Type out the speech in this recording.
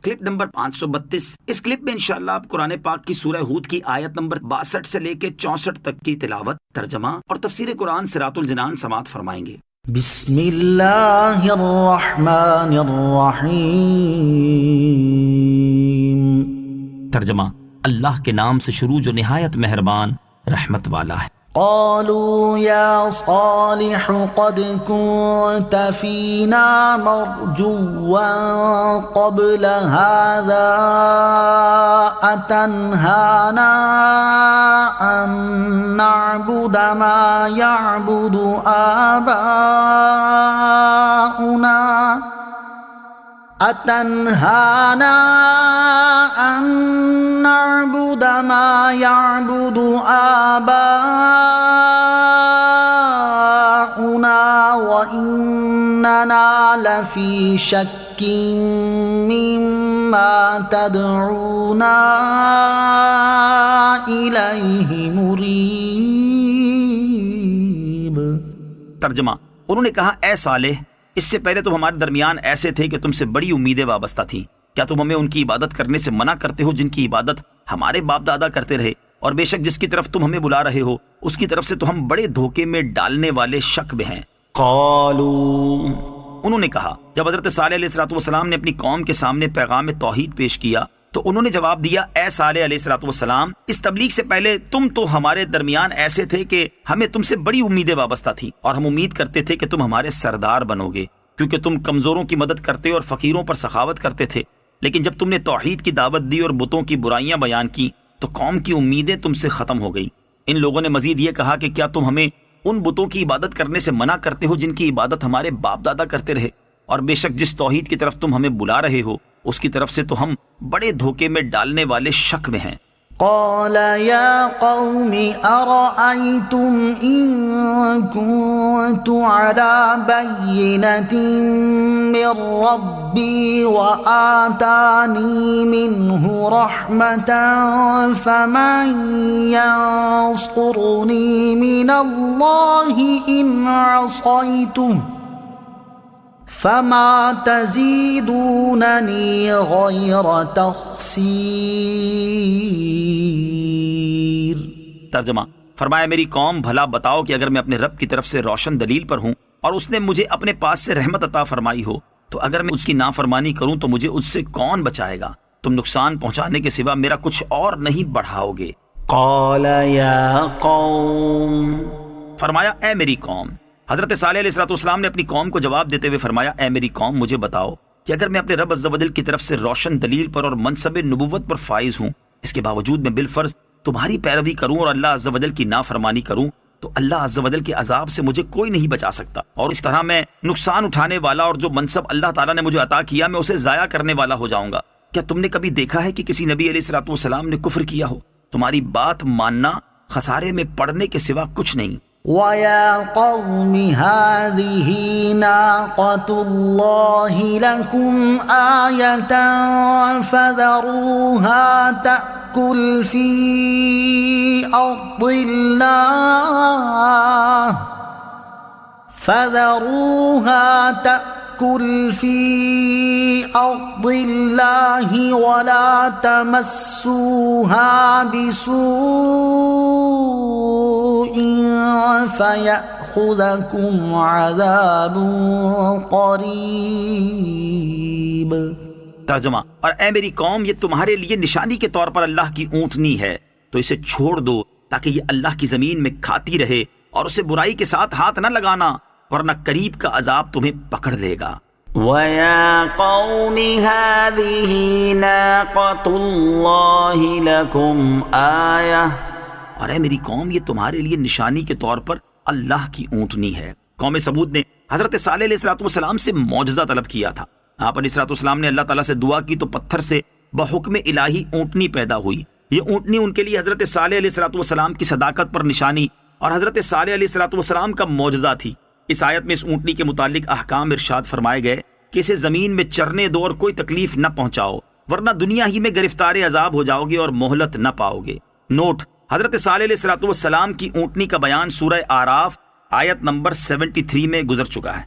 Clip number 532۔ اس clip میں انشاءاللہ آپ قرآن پاک کی سورہ ہود کی آیت نمبر 62 سے لے کے 64 تک کی تلاوت، ترجمہ اور تفسیر قرآن صراط الجنان سماعت فرمائیں گے۔ بسم اللہ الرحمن الرحیم۔ ترجمہ، اللہ کے نام سے شروع جو نہایت مہربان رحمت والا ہے۔ قالوا یا صالح قد كنت فینا مرجوا قبل هذا اتنهانا ان نعبد ما يعبد آباؤنا أتنهانا أن نعبد ما يعبد آباؤنا وإننا لفي شك مما تدعونا إليه مريب۔ ترجمہ، انہوں نے کہا اے صالح، اس سے پہلے تم ہمارے درمیان ایسے تھے کہ تم سے بڑی امیدیں وابستہ تھیں۔ کیا تم ہمیں ان کی عبادت کرنے سے منع کرتے ہو جن کی عبادت ہمارے باپ دادا کرتے رہے؟ اور بے شک جس کی طرف تم ہمیں بلا رہے ہو اس کی طرف سے تو ہم بڑے دھوکے میں ڈالنے والے شک میں ہیں۔ قالوا، انہوں نے کہا، جب حضرت صالح علیہ السلام نے اپنی قوم کے سامنے پیغام توحید پیش کیا تو انہوں نے جواب دیا، اے صالح علیہ السلام، اس تبلیغ سے پہلے تم تو ہمارے درمیان ایسے تھے کہ ہمیں تم سے بڑی امیدیں وابستہ تھیں، اور ہم امید کرتے تھے کہ تم ہمارے سردار بنو گے، کیونکہ تم کمزوروں کی مدد کرتے اور فقیروں پر سخاوت کرتے تھے۔ لیکن جب تم نے توحید کی دعوت دی اور بتوں کی برائیاں بیان کی تو قوم کی امیدیں تم سے ختم ہو گئی۔ ان لوگوں نے مزید یہ کہا کہ کیا تم ہمیں ان بتوں کی عبادت کرنے سے منع کرتے ہو جن کی عبادت ہمارے باپ دادا کرتے رہے؟ اور بے شک جس توحید کی طرف تم ہمیں بلا رہے ہو اس کی طرف سے تو ہم بڑے دھوکے میں ڈالنے والے شک میں ہیں۔ قال يا قوم أرأيتم إن كنت على بينة من ربي وآتاني منه رحمة فمن ينصرني من الله إن عصيته فما تزيدونني غير تخسير۔ ترجمہ، فرمایا میری قوم بھلا بتاؤ کہ اگر میں اپنے رب کی طرف سے روشن دلیل پر ہوں اور اس نے مجھے اپنے پاس سے رحمت عطا فرمائی ہو تو اگر میں اس کی نافرمانی کروں تو مجھے اس سے کون بچائے گا؟ تم نقصان پہنچانے کے سوا میرا کچھ اور نہیں بڑھاؤ گے۔ قال یا قوم، فرمایا اے میری قوم۔ حضرت صالح علیہ السلام نے اپنی قوم کو جواب دیتے ہوئے فرمایا، اے میری قوم، مجھے بتاؤ کہ اگر میں اپنے رب عز و جل کی طرف سے روشن دلیل پر اور منصب نبوت پر فائز ہوں، اس کے باوجود میں بالفرض تمہاری پیروی کروں اور اللہ عز و جل کی نافرمانی کروں تو اللہ عز و جل کے عذاب سے مجھے کوئی نہیں بچا سکتا، اور اس طرح میں نقصان اٹھانے والا اور جو منصب اللہ تعالیٰ نے مجھے عطا کیا میں اسے ضائع کرنے والا ہو جاؤں گا۔ کیا تم نے کبھی دیکھا ہے کہ کسی نبی علیہ السلام نے کفر کیا ہو؟ تمہاری بات ماننا خسارے میں پڑنے کے سوا کچھ نہیں۔ وَيَا قَوْمِ هَٰذِهِ نَاقَةُ اللَّهِ لَكُمْ آيَةً فَذَرُوهَا تَأْكُلْ فِي أَرْضِ اللَّهِ وَلَا تَمَسُّوهَا بِسُوءٍ فَيَأْخُذَكُمْ عَذَابٌ قَرِيبٌ۔ ترجمہ، اور اے میری قوم، یہ تمہارے لیے نشانی کے طور پر اللہ کی اونٹنی ہے تو اسے چھوڑ دو تاکہ یہ اللہ کی زمین میں کھاتی رہے، اور اسے برائی کے ساتھ ہاتھ نہ لگانا ورنہ قریب کا عذاب تمہیں پکڑ لے گا۔ وَيَا قَوْمِ هَٰذِهِ نَاقَةُ اللَّهِ لَكُمْ آيَةً، اور اے میری قوم، یہ تمہارے لیے نشانی کے طور پر اللہ کی اونٹنی ہے۔ قوم سمود نے حضرت صالح علیہ السلام سے معجزہ طلب کیا تھا۔ آپ علیہ السلام نے اللہ تعالیٰ سے دعا کی تو پتھر سے بحکم الہی اونٹنی پیدا ہوئی۔ یہ اونٹنی ان کے لیے حضرت صالح علیہ السلام کی صداقت پر نشانی اور حضرت صالح علیہ السلام کا معجزہ تھی۔ اس آیت میں اس اونٹنی کے متعلق احکام ارشاد فرمائے گئے کہ اسے زمین میں چرنے دو اور کوئی تکلیف نہ پہنچاؤ ورنہ دنیا ہی میں گرفتار عذاب ہو جاؤ گے اور مہلت نہ پاؤ گے۔ نوٹ: حضرت صالح علیہ السلام کی اونٹنی کا بیان سورہ اعراف آیت نمبر 73 میں گزر چکا ہے۔